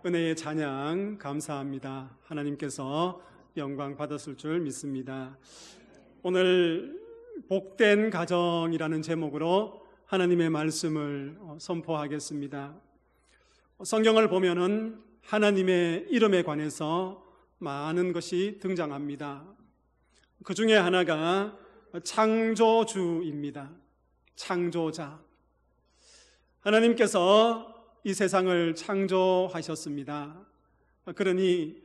은혜의 찬양 감사합니다. 하나님께서 영광 받았을 줄 믿습니다. 오늘 복된 가정이라는 제목으로 하나님의 말씀을 선포하겠습니다. 성경을 보면은 하나님의 이름에 관해서 많은 것이 등장합니다. 그 중에 하나가 창조주입니다. 창조자. 하나님께서 이 세상을 창조하셨습니다. 그러니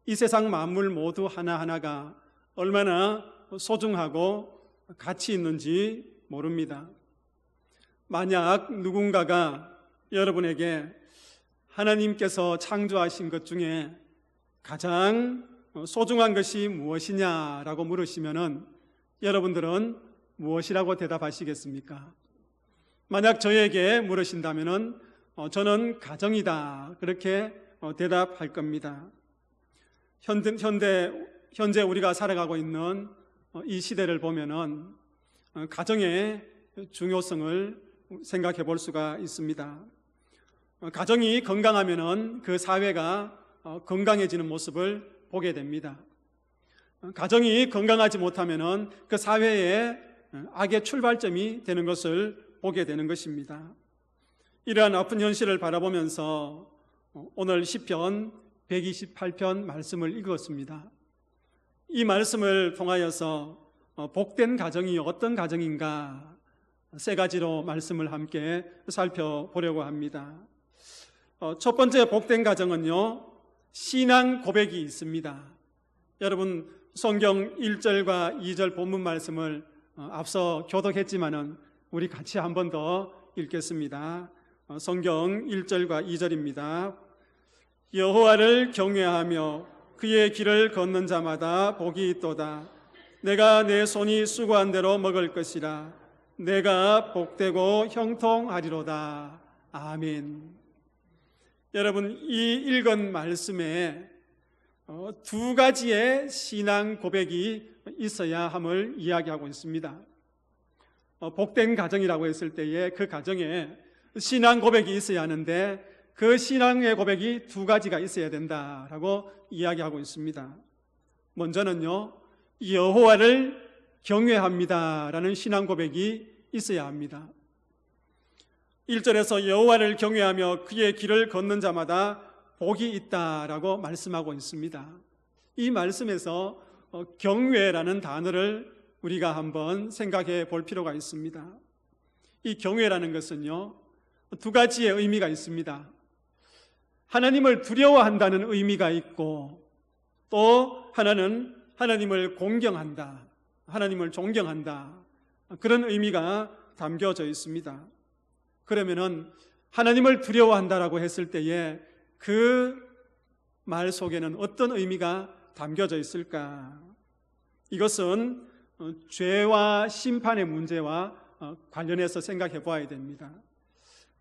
이 세상 만물 모두 하나하나가 얼마나 소중하고 가치 있는지 모릅니다. 만약 누군가가 여러분에게 하나님께서 창조하신 것 중에 가장 소중한 것이 무엇이냐라고 물으시면은 여러분들은 무엇이라고 대답하시겠습니까? 만약 저에게 물으신다면은 저는 가정이다 그렇게 대답할 겁니다. 현재 우리가 살아가고 있는 이 시대를 보면은 가정의 중요성을 생각해 볼 수가 있습니다. 가정이 건강하면은 그 사회가 건강해지는 모습을 보게 됩니다. 가정이 건강하지 못하면은 그 사회의 악의 출발점이 되는 것을 보게 되는 것입니다. 이러한 아픈 현실을 바라보면서 오늘 시편 128편 말씀을 읽었습니다. 이 말씀을 통하여서 복된 가정이 어떤 가정인가 세 가지로 말씀을 함께 살펴보려고 합니다. 첫 번째 복된 가정은요, 신앙 고백이 있습니다. 여러분 성경 1절과 2절 본문 말씀을 앞서 교독했지만은 우리 같이 한 번 더 읽겠습니다. 성경 1절과 2절입니다. 여호와를 경외하며 그의 길을 걷는 자마다 복이 있도다. 내가 내 손이 수고한 대로 먹을 것이라. 내가 복되고 형통하리로다. 아멘. 여러분 이 읽은 말씀에 두 가지의 신앙 고백이 있어야 함을 이야기하고 있습니다. 복된 가정이라고 했을 때에 그 가정에 신앙 고백이 있어야 하는데 그 신앙의 고백이 두 가지가 있어야 된다라고 이야기하고 있습니다. 먼저는요, 여호와를 경외합니다라는 신앙 고백이 있어야 합니다. 1절에서 여호와를 경외하며 그의 길을 걷는 자마다 복이 있다라고 말씀하고 있습니다. 이 말씀에서 경외라는 단어를 우리가 한번 생각해 볼 필요가 있습니다. 이 경외라는 것은요, 두 가지의 의미가 있습니다. 하나님을 두려워한다는 의미가 있고 또 하나는 하나님을 공경한다, 하나님을 존경한다, 그런 의미가 담겨져 있습니다. 그러면은 하나님을 두려워한다라고 했을 때에 그 말 속에는 어떤 의미가 담겨져 있을까? 이것은 죄와 심판의 문제와 관련해서 생각해 보아야 됩니다.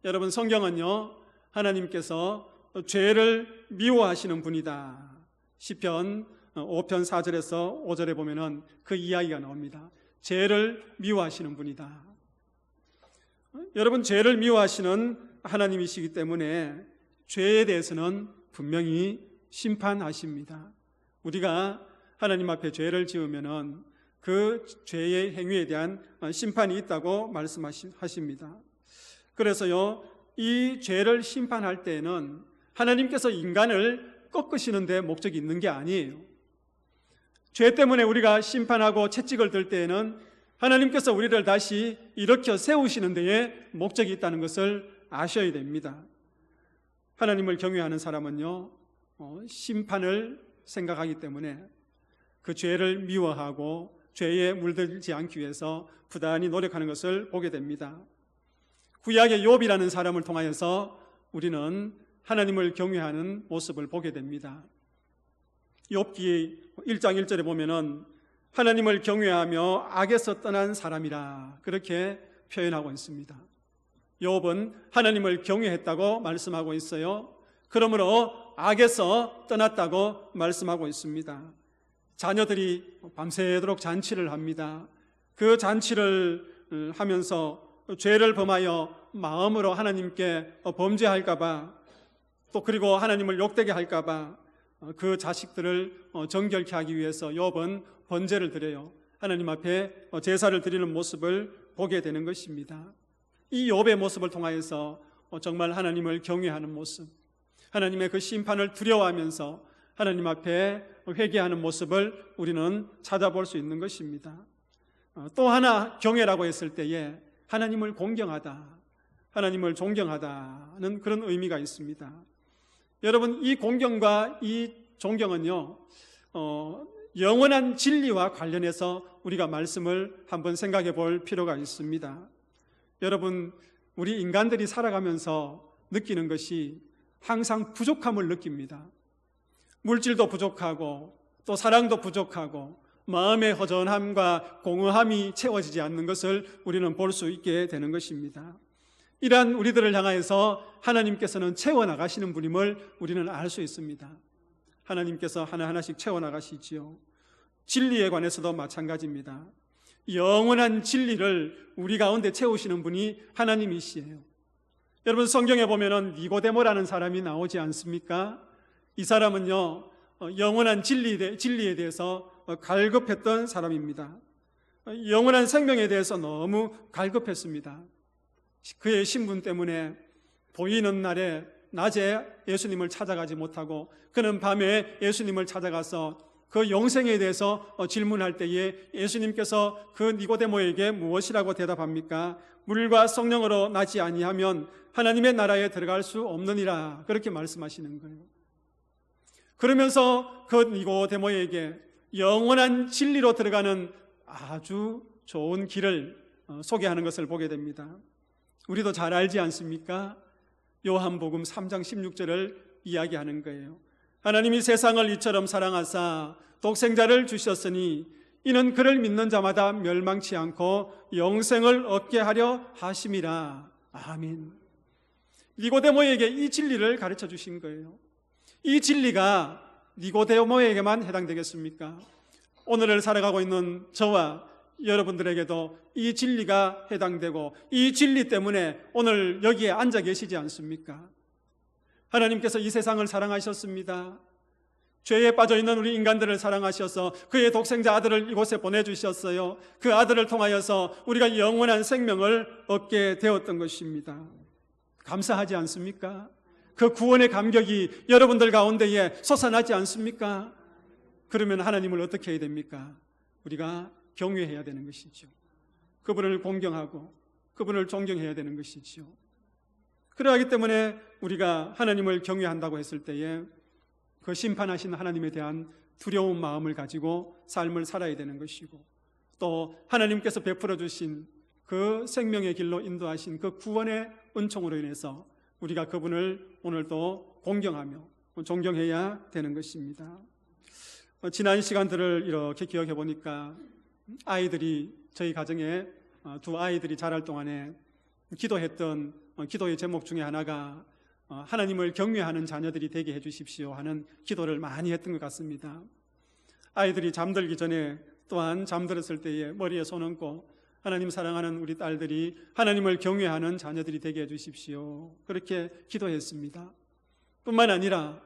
여러분 성경은요, 하나님께서 죄를 미워하시는 분이다. 시편 5편 4절에서 5절에 보면은 그 이야기가 나옵니다. 죄를 미워하시는 분이다. 여러분 죄를 미워하시는 하나님이시기 때문에 죄에 대해서는 분명히 심판하십니다. 우리가 하나님 앞에 죄를 지으면은 그 죄의 행위에 대한 심판이 있다고 말씀하십니다. 그래서요, 이 죄를 심판할 때에는 하나님께서 인간을 꺾으시는 데 목적이 있는 게 아니에요. 죄 때문에 우리가 심판하고 채찍을 들 때에는 하나님께서 우리를 다시 일으켜 세우시는 데에 목적이 있다는 것을 아셔야 됩니다. 하나님을 경외하는 사람은요, 심판을 생각하기 때문에 그 죄를 미워하고 죄에 물들지 않기 위해서 부단히 노력하는 것을 보게 됩니다. 구약의 욥이라는 사람을 통하여서 우리는 하나님을 경외하는 모습을 보게 됩니다. 욥기 1장 1절에 보면은 하나님을 경외하며 악에서 떠난 사람이라 그렇게 표현하고 있습니다. 욥은 하나님을 경외했다고 말씀하고 있어요. 그러므로 악에서 떠났다고 말씀하고 있습니다. 자녀들이 밤새도록 잔치를 합니다. 그 잔치를 하면서 죄를 범하여 마음으로 하나님께 범죄할까 봐 또 그리고 하나님을 욕되게 할까봐 그 자식들을 정결케 하기 위해서 욥은 번제를 드려요. 하나님 앞에 제사를 드리는 모습을 보게 되는 것입니다. 이 욥의 모습을 통하여서 정말 하나님을 경외하는 모습, 하나님의 그 심판을 두려워하면서 하나님 앞에 회개하는 모습을 우리는 찾아볼 수 있는 것입니다. 또 하나 경외라고 했을 때에 하나님을 공경하다, 하나님을 존경하다는 그런 의미가 있습니다. 여러분, 이 공경과 이 존경은요, 영원한 진리와 관련해서 우리가 말씀을 한번 생각해 볼 필요가 있습니다. 여러분, 우리 인간들이 살아가면서 느끼는 것이 항상 부족함을 느낍니다. 물질도 부족하고 또 사랑도 부족하고 마음의 허전함과 공허함이 채워지지 않는 것을 우리는 볼 수 있게 되는 것입니다. 이러한 우리들을 향하여서 하나님께서는 채워나가시는 분임을 우리는 알 수 있습니다. 하나님께서 하나하나씩 채워나가시지요. 진리에 관해서도 마찬가지입니다. 영원한 진리를 우리 가운데 채우시는 분이 하나님이시에요. 여러분, 성경에 보면은 니고데모라는 사람이 나오지 않습니까? 이 사람은요, 영원한 진리에 대해서 갈급했던 사람입니다. 영원한 생명에 대해서 너무 갈급했습니다. 그의 신분 때문에 보이는 날에 낮에 예수님을 찾아가지 못하고 그는 밤에 예수님을 찾아가서 그 영생에 대해서 질문할 때에 예수님께서 그 니고데모에게 무엇이라고 대답합니까? 물과 성령으로 나지 아니하면 하나님의 나라에 들어갈 수 없느니라, 그렇게 말씀하시는 거예요. 그러면서 그 니고데모에게 영원한 진리로 들어가는 아주 좋은 길을 소개하는 것을 보게 됩니다. 우리도 잘 알지 않습니까? 요한복음 3장 16절을 이야기하는 거예요. 하나님이 세상을 이처럼 사랑하사 독생자를 주셨으니 이는 그를 믿는 자마다 멸망치 않고 영생을 얻게 하려 하심이라. 아멘. 니고데모에게 이 진리를 가르쳐 주신 거예요. 이 진리가 니고데모에게만 해당되겠습니까? 오늘을 살아가고 있는 저와 여러분들에게도 이 진리가 해당되고 이 진리 때문에 오늘 여기에 앉아 계시지 않습니까? 하나님께서 이 세상을 사랑하셨습니다. 죄에 빠져있는 우리 인간들을 사랑하셔서 그의 독생자 아들을 이곳에 보내주셨어요. 그 아들을 통하여서 우리가 영원한 생명을 얻게 되었던 것입니다. 감사하지 않습니까? 그 구원의 감격이 여러분들 가운데에 솟아나지 않습니까? 그러면 하나님을 어떻게 해야 됩니까? 우리가 경외해야 되는 것이죠. 그분을 공경하고 그분을 존경해야 되는 것이죠. 그러하기 때문에 우리가 하나님을 경외한다고 했을 때에 그 심판하신 하나님에 대한 두려운 마음을 가지고 삶을 살아야 되는 것이고, 또 하나님께서 베풀어 주신 그 생명의 길로 인도하신 그 구원의 은총으로 인해서 우리가 그분을 오늘도 공경하며 존경해야 되는 것입니다. 지난 시간들을 이렇게 기억해 보니까 아이들이, 저희 가정에 두 아이들이 자랄 동안에 기도했던 기도의 제목 중에 하나가 하나님을 경외하는 자녀들이 되게 해주십시오 하는 기도를 많이 했던 것 같습니다. 아이들이 잠들기 전에 또한 잠들었을 때에 머리에 손 얹고 하나님 사랑하는 우리 딸들이 하나님을 경외하는 자녀들이 되게 해주십시오, 그렇게 기도했습니다. 뿐만 아니라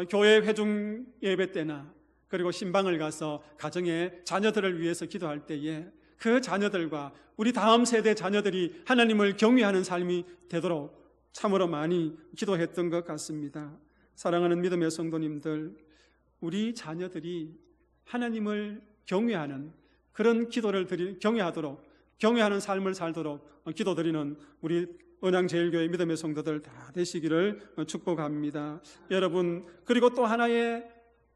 교회 회중 예배 때나 그리고 신방을 가서 가정의 자녀들을 위해서 기도할 때에 그 자녀들과 우리 다음 세대 자녀들이 하나님을 경외하는 삶이 되도록 참으로 많이 기도했던 것 같습니다. 사랑하는 믿음의 성도님들, 우리 자녀들이 하나님을 경외하는 그런 기도를 경외하는 삶을 살도록 기도드리는 우리 은양제일교회 믿음의 성도들 다 되시기를 축복합니다. 여러분, 그리고 또 하나의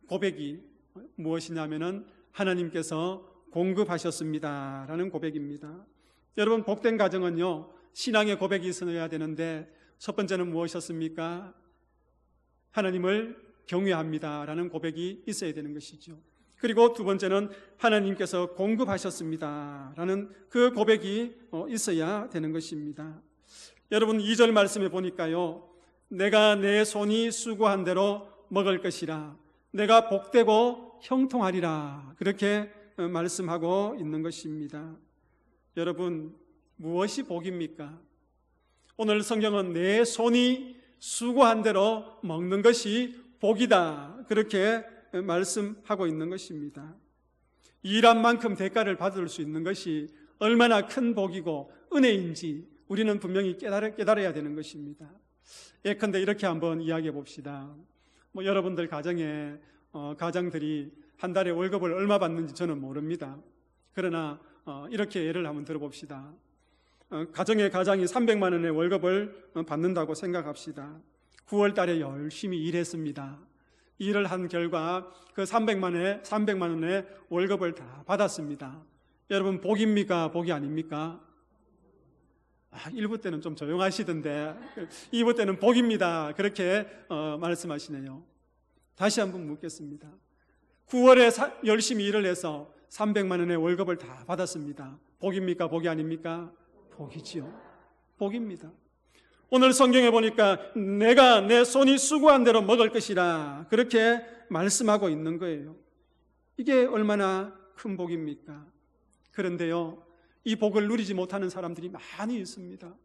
고백이 무엇이냐면은 하나님께서 공급하셨습니다라는 고백입니다. 여러분, 복된 가정은요, 신앙의 고백이 있어야 되는데 첫 번째는 무엇이었습니까? 하나님을 경외합니다라는 고백이 있어야 되는 것이죠. 그리고 두 번째는 하나님께서 공급하셨습니다라는 그 고백이 있어야 되는 것입니다. 여러분, 2절 말씀에 보니까요, 내가 내 손이 수고한 대로 먹을 것이라, 내가 복되고 형통하리라, 그렇게 말씀하고 있는 것입니다. 여러분, 무엇이 복입니까? 오늘 성경은 내 손이 수고한 대로 먹는 것이 복이다. 그렇게 말씀하고 있는 것입니다. 일한 만큼 대가를 받을 수 있는 것이 얼마나 큰 복이고 은혜인지 우리는 분명히 깨달아야 되는 것입니다. 예컨대 이렇게 한번 이야기해 봅시다. 여러분들 가정에 가장들이 한 달에 월급을 얼마 받는지 저는 모릅니다. 그러나 이렇게 예를 한번 들어봅시다. 가정의 가장이 300만 원의 월급을 받는다고 생각합시다. 9월 달에 열심히 일했습니다. 일을 한 결과 그 300만 원의 월급을 다 받았습니다. 여러분, 복입니까? 복이 아닙니까? 1부 때는 좀 조용하시던데 2부 때는 복입니다. 그렇게 말씀하시네요. 다시 한번 묻겠습니다. 9월에 열심히 일을 해서 300만 원의 월급을 다 받았습니다. 복입니까? 복이 아닙니까? 복이지요. 복입니다. 오늘 성경에 보니까 내가 내 손이 수고한 대로 먹을 것이라 그렇게 말씀하고 있는 거예요. 이게 얼마나 큰 복입니까? 그런데요, 이 복을 누리지 못하는 사람들이 많이 있습니다.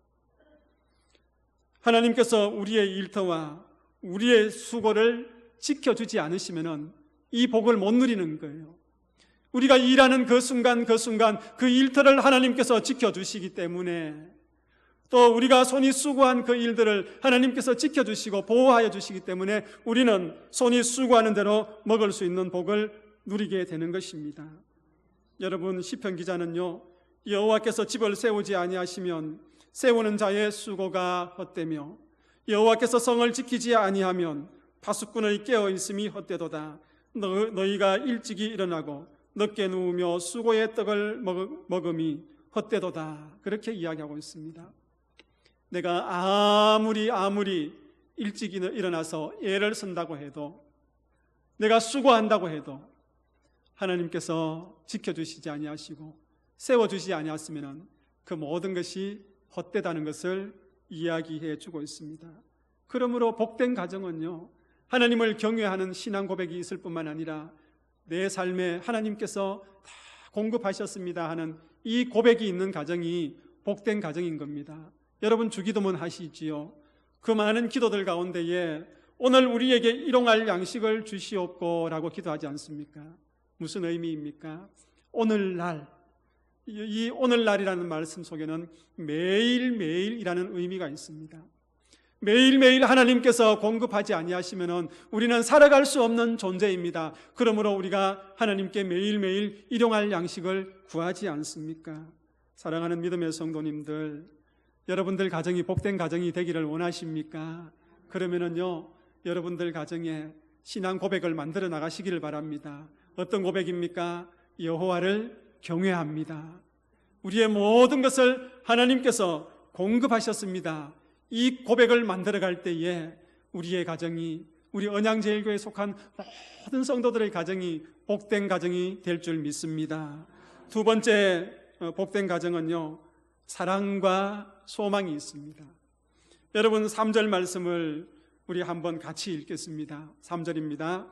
하나님께서 우리의 일터와 우리의 수고를 지켜주지 않으시면 이 복을 못 누리는 거예요. 우리가 일하는 그 순간 그 일터를 하나님께서 지켜주시기 때문에, 또 우리가 손이 수고한 그 일들을 하나님께서 지켜주시고 보호하여 주시기 때문에 우리는 손이 수고하는 대로 먹을 수 있는 복을 누리게 되는 것입니다. 여러분, 시편 기자는요, 여호와께서 집을 세우지 아니하시면 세우는 자의 수고가 헛되며 여호와께서 성을 지키지 아니하면 파수꾼의 깨어있음이 헛되도다. 너희가 일찍이 일어나고 늦게 누우며 수고의 떡을 먹음이 헛되도다. 그렇게 이야기하고 있습니다. 내가 아무리 일찍 일어나서 애를 쓴다고 해도, 내가 수고한다고 해도 하나님께서 지켜주시지 아니하시고 세워주시지 아니하시면 그 모든 것이 헛되다는 것을 이야기해 주고 있습니다. 그러므로 복된 가정은요, 하나님을 경외하는 신앙 고백이 있을 뿐만 아니라 내 삶에 하나님께서 다 공급하셨습니다 하는 이 고백이 있는 가정이 복된 가정인 겁니다. 여러분, 주기도문 하시지요. 그 많은 기도들 가운데에 오늘 우리에게 일용할 양식을 주시옵고라고 기도하지 않습니까? 무슨 의미입니까? 오늘날, 이 오늘날이라는 말씀 속에는 매일매일이라는 의미가 있습니다. 매일매일 하나님께서 공급하지 아니하시면 우리는 살아갈 수 없는 존재입니다. 그러므로 우리가 하나님께 매일매일 일용할 양식을 구하지 않습니까? 사랑하는 믿음의 성도님들, 여러분들 가정이 복된 가정이 되기를 원하십니까? 그러면은요, 여러분들 가정에 신앙 고백을 만들어 나가시기를 바랍니다. 어떤 고백입니까? 여호와를 경외합니다. 우리의 모든 것을 하나님께서 공급하셨습니다. 이 고백을 만들어갈 때에 우리의 가정이, 우리 언양제일교회에 속한 모든 성도들의 가정이 복된 가정이 될 줄 믿습니다. 두 번째 복된 가정은요, 사랑과 소망이 있습니다. 여러분, 3절 말씀을 우리 한번 같이 읽겠습니다. 3절입니다.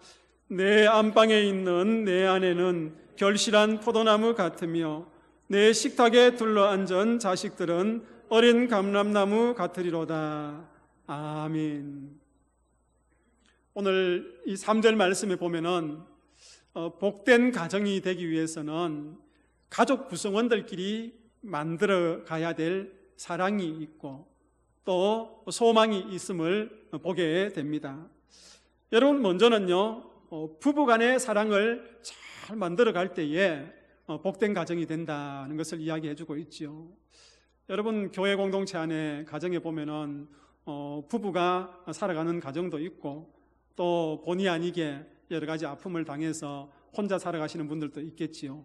내 안방에 있는 내 아내는 결실한 포도나무 같으며 내 식탁에 둘러앉은 자식들은 어린 감람나무 같으리로다. 아멘. 오늘 이 3절 말씀에 보면은 복된 가정이 되기 위해서는 가족 구성원들끼리 만들어 가야 될 사랑이 있고 또 소망이 있음을 보게 됩니다. 여러분, 먼저는요, 부부간의 사랑을 잘 만들어 갈 때에 복된 가정이 된다는 것을 이야기해 주고 있지요. 여러분, 교회 공동체 안에 가정에 보면은 부부가 살아가는 가정도 있고 또 본의 아니게 여러 가지 아픔을 당해서 혼자 살아가시는 분들도 있겠지요.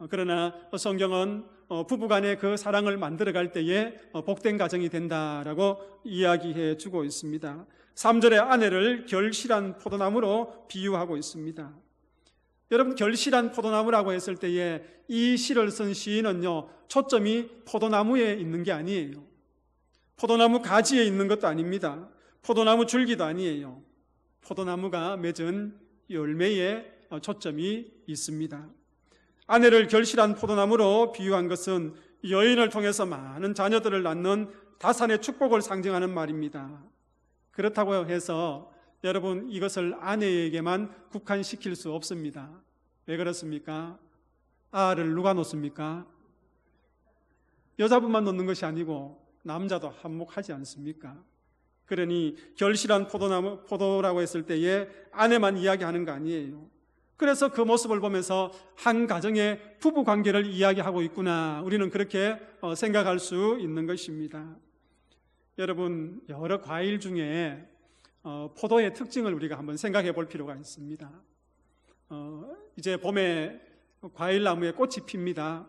그러나 성경은 부부간의 그 사랑을 만들어갈 때에 복된 가정이 된다라고 이야기해 주고 있습니다. 3절의 아내를 결실한 포도나무로 비유하고 있습니다. 여러분, 결실한 포도나무라고 했을 때에 이 시를 쓴 시인은요, 초점이 포도나무에 있는 게 아니에요. 포도나무 가지에 있는 것도 아닙니다. 포도나무 줄기도 아니에요. 포도나무가 맺은 열매에 초점이 있습니다. 아내를 결실한 포도나무로 비유한 것은 여인을 통해서 많은 자녀들을 낳는 다산의 축복을 상징하는 말입니다. 그렇다고 해서 여러분 이것을 아내에게만 국한시킬 수 없습니다. 왜 그렇습니까? 알을 누가 놓습니까? 여자분만 놓는 것이 아니고 남자도 한몫하지 않습니까? 그러니 결실한 포도라고 했을 때에 아내만 이야기하는 거 아니에요. 그래서 그 모습을 보면서 한 가정의 부부 관계를 이야기하고 있구나, 우리는 그렇게 생각할 수 있는 것입니다. 여러분, 여러 과일 중에 포도의 특징을 우리가 한번 생각해 볼 필요가 있습니다. 이제 봄에 과일나무에 꽃이 핍니다.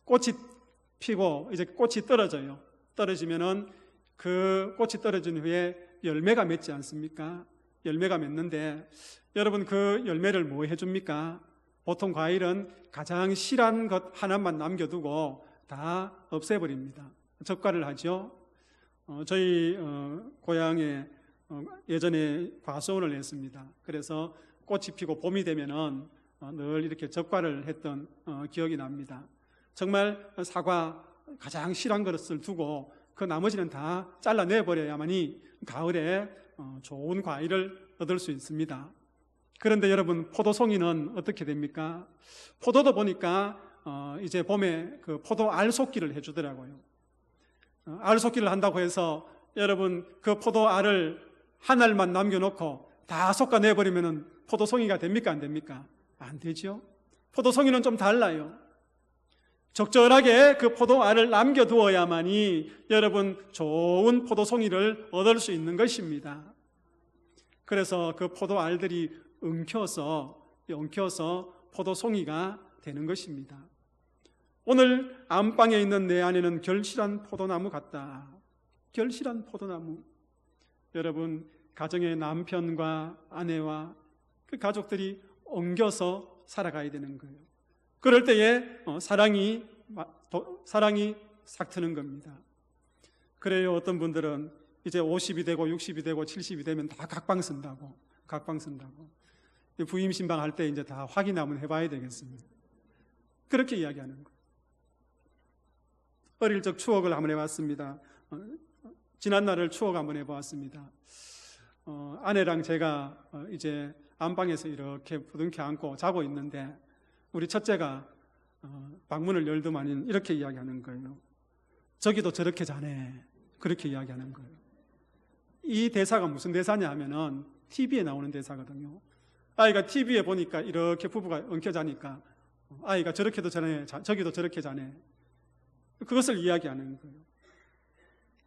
꽃이 피고 이제 꽃이 떨어져요. 떨어지면은 그 꽃이 떨어진 후에 열매가 맺지 않습니까? 열매가 맺는데 여러분, 그 열매를 뭐 해줍니까? 보통 과일은 가장 실한 것 하나만 남겨두고 다 없애버립니다. 적과를 하죠. 저희 고향에 예전에 과수원을 했습니다. 그래서 꽃이 피고 봄이 되면은 늘 이렇게 적과를 했던 기억이 납니다. 정말 사과 가장 실한 것을 두고 그 나머지는 다 잘라내버려야만이 가을에 좋은 과일을 얻을 수 있습니다. 그런데 여러분, 포도송이는 어떻게 됩니까? 포도도 보니까 이제 봄에 그 포도 알 쏟기를 해주더라고요. 알 쏟기를 한다고 해서 여러분, 그 포도 알을 한 알만 남겨놓고 다 솎아내버리면 포도송이가 됩니까? 안 됩니까? 안 되죠. 포도송이는 좀 달라요. 적절하게 그 포도알을 남겨두어야만이 여러분 좋은 포도송이를 얻을 수 있는 것입니다. 그래서 그 포도알들이 엉켜서 포도송이가 되는 것입니다. 오늘 안방에 있는 내 안에는 결실한 포도나무 같다. 결실한 포도나무. 여러분, 가정의 남편과 아내와 그 가족들이 엉겨서 살아가야 되는 거예요. 그럴 때에 사랑이 싹 트는 겁니다. 그래요, 어떤 분들은 이제 50이 되고 60이 되고 70이 되면 다 각방 쓴다고. 부임 신방할 때 이제 다 확인 한번 해봐야 되겠습니다. 그렇게 이야기하는 거예요. 어릴 적 추억을 한번 해봤습니다. 지난날을 추억 한번 해보았습니다. 아내랑 제가 이제 안방에서 이렇게 부둥켜 안고 자고 있는데 우리 첫째가 방문을 열더만은 이렇게 이야기하는 거예요. 저기도 저렇게 자네. 그렇게 이야기하는 거예요. 이 대사가 무슨 대사냐 하면은 TV에 나오는 대사거든요. 아이가 TV에 보니까 이렇게 부부가 엉켜 자니까 아이가 저렇게도 자네, 저기도 저렇게 자네. 그것을 이야기하는 거예요.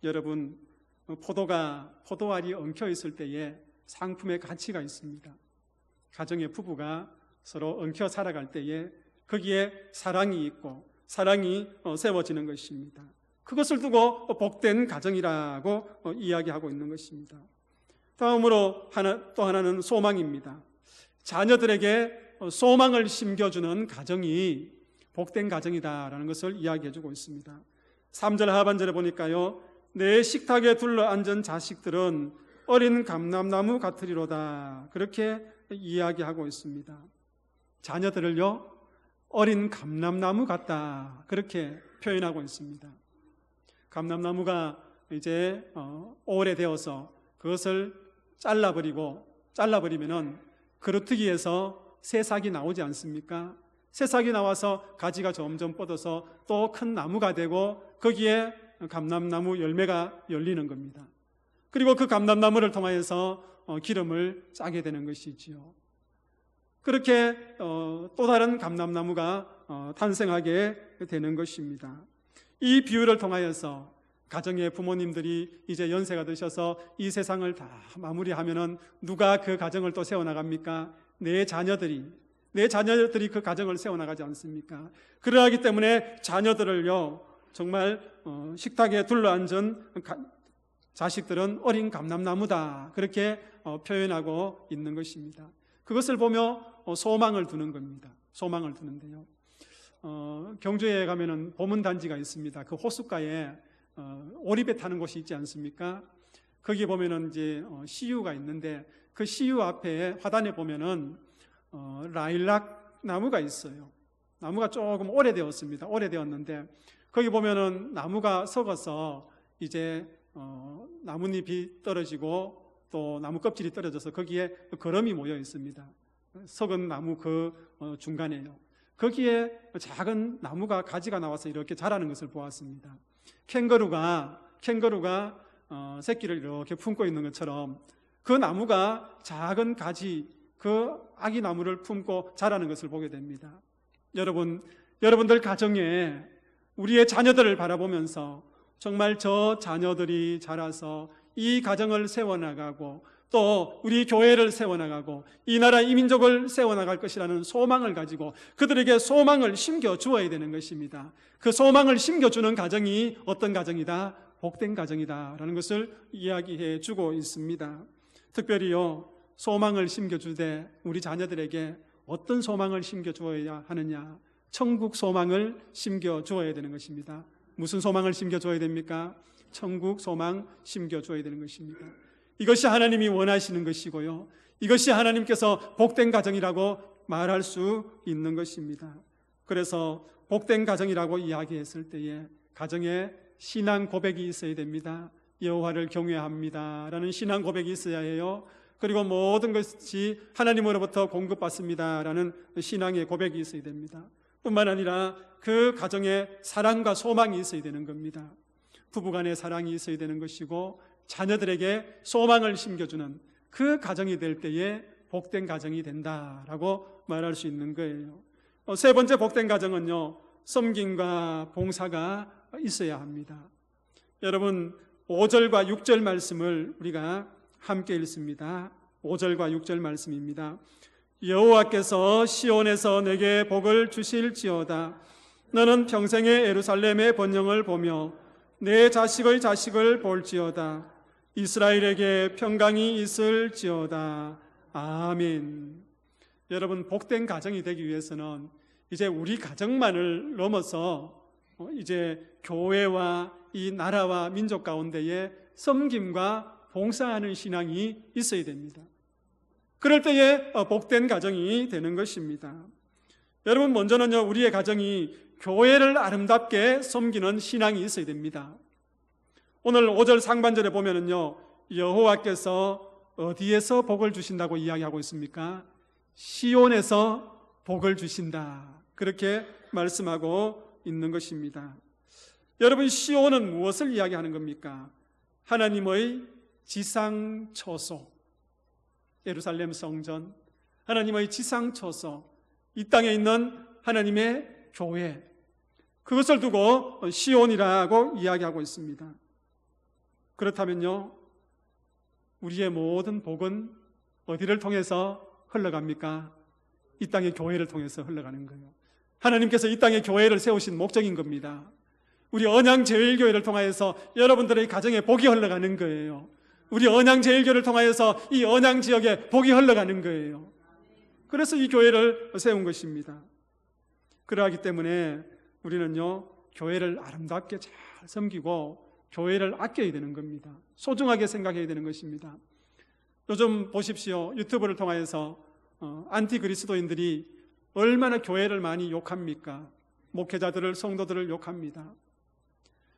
여러분, 포도알이 엉켜 있을 때에 상품의 가치가 있습니다. 가정의 부부가 서로 엉켜 살아갈 때에 거기에 사랑이 있고 사랑이 세워지는 것입니다. 그것을 두고 복된 가정이라고 이야기하고 있는 것입니다. 다음으로 또 하나는 소망입니다. 자녀들에게 소망을 심겨주는 가정이 복된 가정이다라는 것을 이야기해주고 있습니다. 3절 하반절에 보니까요, 내 식탁에 둘러앉은 자식들은 어린 감람나무 같으리로다, 그렇게 이야기하고 있습니다. 자녀들을요, 어린 감람나무 같다, 그렇게 표현하고 있습니다. 감람나무가 이제 오래되어서 그것을 잘라버리면은 그루트기에서 새싹이 나오지 않습니까? 새싹이 나와서 가지가 점점 뻗어서 또 큰 나무가 되고 거기에 감람나무 열매가 열리는 겁니다. 그리고 그 감람나무를 통하여서 기름을 짜게 되는 것이지요. 그렇게 또 다른 감람나무가 탄생하게 되는 것입니다. 이 비유를 통하여서 가정의 부모님들이 이제 연세가 드셔서 이 세상을 다 마무리하면은 누가 그 가정을 또 세워나갑니까? 내 자녀들이 그 가정을 세워나가지 않습니까? 그러하기 때문에 자녀들을요, 정말 식탁에 둘러앉은 자식들은 어린 감람나무다, 그렇게 표현하고 있는 것입니다. 그것을 보며 소망을 두는 겁니다. 소망을 두는데요, 경주에 가면은 보문단지가 있습니다. 그 호숫가에 오리배 타는 곳이 있지 않습니까? 거기 보면은 이제 시유가 있는데 그 시유 앞에 화단에 보면은 라일락 나무가 있어요. 나무가 조금 오래되었습니다. 오래되었는데 거기 보면은 나무가 썩어서 이제 나뭇잎이 떨어지고 또 나무 껍질이 떨어져서 거기에 거름이 모여 있습니다. 썩은 나무 그 중간에요. 거기에 작은 나무가 가지가 나와서 이렇게 자라는 것을 보았습니다. 캥거루가 새끼를 이렇게 품고 있는 것처럼 그 나무가 작은 가지, 그 아기 나무를 품고 자라는 것을 보게 됩니다. 여러분들 가정에 우리의 자녀들을 바라보면서 정말 저 자녀들이 자라서 이 가정을 세워나가고 또 우리 교회를 세워나가고 이 나라 이 민족을 세워나갈 것이라는 소망을 가지고 그들에게 소망을 심겨주어야 되는 것입니다. 그 소망을 심겨주는 가정이 어떤 가정이다? 복된 가정이다 라는 것을 이야기해 주고 있습니다. 특별히요, 소망을 심겨주되 우리 자녀들에게 어떤 소망을 심겨주어야 하느냐? 천국 소망을 심겨주어야 되는 것입니다. 무슨 소망을 심겨줘야 됩니까? 천국 소망 심겨줘야 되는 것입니다. 이것이 하나님이 원하시는 것이고요, 이것이 하나님께서 복된 가정이라고 말할 수 있는 것입니다. 그래서 복된 가정이라고 이야기했을 때에 가정에 신앙 고백이 있어야 됩니다. 여호와를 경외합니다 라는 신앙 고백이 있어야 해요. 그리고 모든 것이 하나님으로부터 공급받습니다 라는 신앙의 고백이 있어야 됩니다. 뿐만 아니라 그 가정에 사랑과 소망이 있어야 되는 겁니다. 부부간의 사랑이 있어야 되는 것이고 자녀들에게 소망을 심겨주는 그 가정이 될 때에 복된 가정이 된다라고 말할 수 있는 거예요. 세 번째 복된 가정은요, 섬김과 봉사가 있어야 합니다. 여러분, 5절과 6절 말씀을 우리가 함께 읽습니다. 5절과 6절 말씀입니다. 여호와께서 시온에서 내게 복을 주실지어다. 너는 평생에 예루살렘의 번영을 보며 내 자식의 자식을 볼지어다. 이스라엘에게 평강이 있을지어다. 아멘. 여러분, 복된 가정이 되기 위해서는 이제 우리 가정만을 넘어서 이제 교회와 이 나라와 민족 가운데에 섬김과 봉사하는 신앙이 있어야 됩니다. 그럴 때에 복된 가정이 되는 것입니다. 여러분, 먼저는요, 우리의 가정이 교회를 아름답게 섬기는 신앙이 있어야 됩니다. 오늘 5절 상반절에 보면은요, 여호와께서 어디에서 복을 주신다고 이야기하고 있습니까? 시온에서 복을 주신다, 그렇게 말씀하고 있는 것입니다. 여러분, 시온은 무엇을 이야기하는 겁니까? 하나님의 지상초소, 예루살렘 성전, 하나님의 지상초소, 이 땅에 있는 하나님의 교회, 그것을 두고 시온이라고 이야기하고 있습니다. 그렇다면요, 우리의 모든 복은 어디를 통해서 흘러갑니까? 이 땅의 교회를 통해서 흘러가는 거예요. 하나님께서 이 땅에 교회를 세우신 목적인 겁니다. 우리 언양제일교회를 통하여서 여러분들의 가정에 복이 흘러가는 거예요. 우리 언양제일교회를 통하여서 이 언양지역에 복이 흘러가는 거예요. 그래서 이 교회를 세운 것입니다. 그러하기 때문에 우리는요, 교회를 아름답게 잘 섬기고 교회를 아껴야 되는 겁니다. 소중하게 생각해야 되는 것입니다. 요즘 보십시오. 유튜브를 통하여서 안티그리스도인들이 얼마나 교회를 많이 욕합니까? 목회자들을, 성도들을 욕합니다.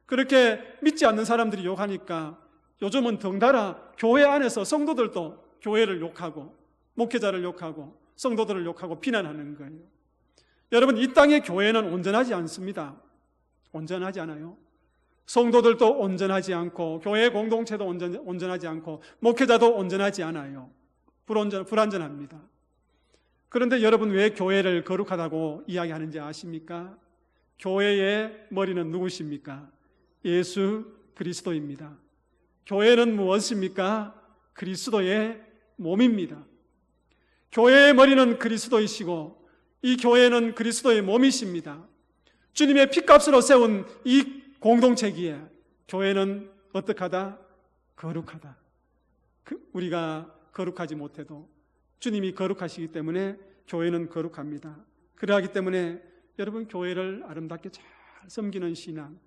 그렇게 믿지 않는 사람들이 욕하니까 요즘은 덩달아 교회 안에서 성도들도 교회를 욕하고 목회자를 욕하고 성도들을 욕하고 비난하는 거예요. 여러분, 이 땅의 교회는 온전하지 않습니다. 온전하지 않아요. 성도들도 온전하지 않고 교회 공동체도 온전하지 않고 목회자도 온전하지 않아요. 불완전합니다. 그런데 여러분, 왜 교회를 거룩하다고 이야기하는지 아십니까? 교회의 머리는 누구십니까? 예수 그리스도입니다. 교회는 무엇입니까? 그리스도의 몸입니다. 교회의 머리는 그리스도이시고 이 교회는 그리스도의 몸이십니다. 주님의 피값으로 세운 이 공동체기에 교회는 어떻게 하다? 거룩하다. 우리가 거룩하지 못해도 주님이 거룩하시기 때문에 교회는 거룩합니다. 그러하기 때문에 여러분, 교회를 아름답게 잘 섬기는 신앙,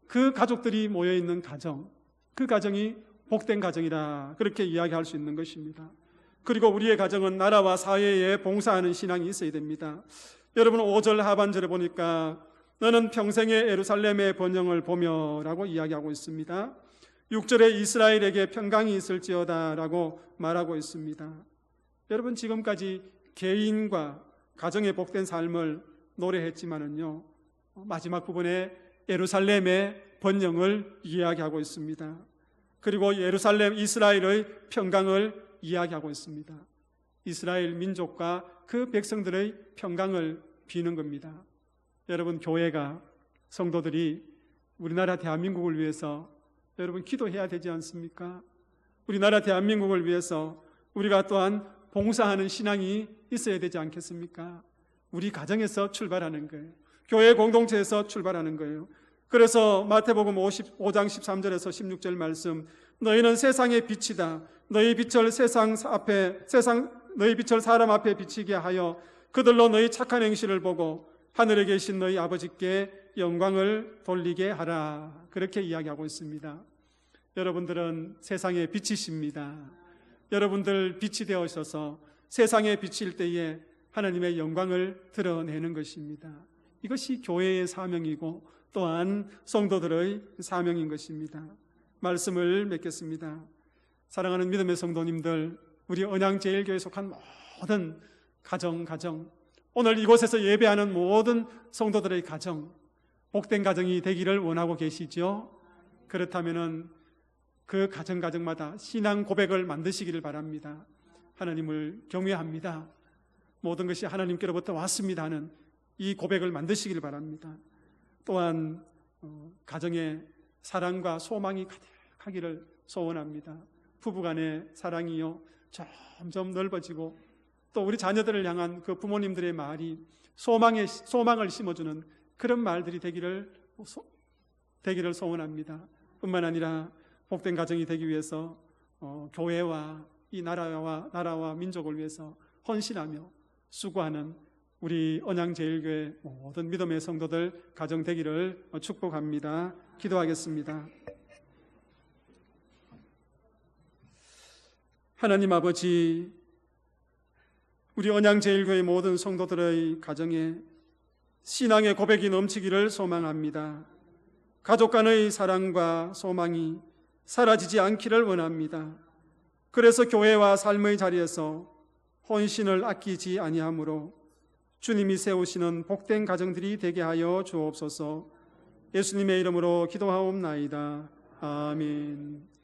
그 가족들이 모여있는 가정, 그 가정이 복된 가정이다, 그렇게 이야기할 수 있는 것입니다. 그리고 우리의 가정은 나라와 사회에 봉사하는 신앙이 있어야 됩니다. 여러분, 5절 하반절에 보니까 너는 평생에 예루살렘의 번영을 보며 라고 이야기하고 있습니다. 6절에 이스라엘에게 평강이 있을지어다라고 말하고 있습니다. 여러분, 지금까지 개인과 가정의 복된 삶을 노래했지만은요, 마지막 부분에 예루살렘의 번영을 이야기하고 있습니다. 그리고 예루살렘 이스라엘의 평강을 이야기하고 있습니다. 이스라엘 민족과 그 백성들의 평강을 비는 겁니다. 여러분, 교회가, 성도들이 우리나라 대한민국을 위해서 여러분 기도해야 되지 않습니까? 우리나라 대한민국을 위해서 우리가 또한 봉사하는 신앙이 있어야 되지 않겠습니까? 우리 가정에서 출발하는 거예요. 교회 공동체에서 출발하는 거예요. 그래서 마태복음 5장 13절에서 16절 말씀, 너희는 세상의 빛이다. 너희 빛을 너희 빛을 사람 앞에 비치게 하여 그들로 너희 착한 행실을 보고 하늘에 계신 너희 아버지께 영광을 돌리게 하라. 그렇게 이야기하고 있습니다. 여러분들은 세상의 빛이십니다. 여러분들 빛이 되어셔서 세상에 비칠 때에 하나님의 영광을 드러내는 것입니다. 이것이 교회의 사명이고 또한 성도들의 사명인 것입니다. 말씀을 맺겠습니다. 사랑하는 믿음의 성도님들, 우리 언양제일교회에 속한 모든 가정, 오늘 이곳에서 예배하는 모든 성도들의 가정, 복된 가정이 되기를 원하고 계시죠? 그렇다면 그 가정마다 신앙 고백을 만드시기를 바랍니다. 하나님을 경외합니다. 모든 것이 하나님께로부터 왔습니다 하는 이 고백을 만드시기를 바랍니다. 또한 가정에 사랑과 소망이 가득하기를 소원합니다. 부부간의 사랑이요 점점 넓어지고 또 우리 자녀들을 향한 그 부모님들의 말이 소망을 심어주는 그런 말들이 되기를 소원합니다. 뿐만 아니라 복된 가정이 되기 위해서 교회와 이 나라와 민족을 위해서 헌신하며 수고하는 우리 언양제일교회 모든 믿음의 성도들 가정 되기를 축복합니다. 기도하겠습니다. 하나님 아버지, 우리 언양제일교회 모든 성도들의 가정에 신앙의 고백이 넘치기를 소망합니다. 가족 간의 사랑과 소망이 사라지지 않기를 원합니다. 그래서 교회와 삶의 자리에서 헌신을 아끼지 아니하므로 주님이 세우시는 복된 가정들이 되게 하여 주옵소서. 예수님의 이름으로 기도하옵나이다. 아멘.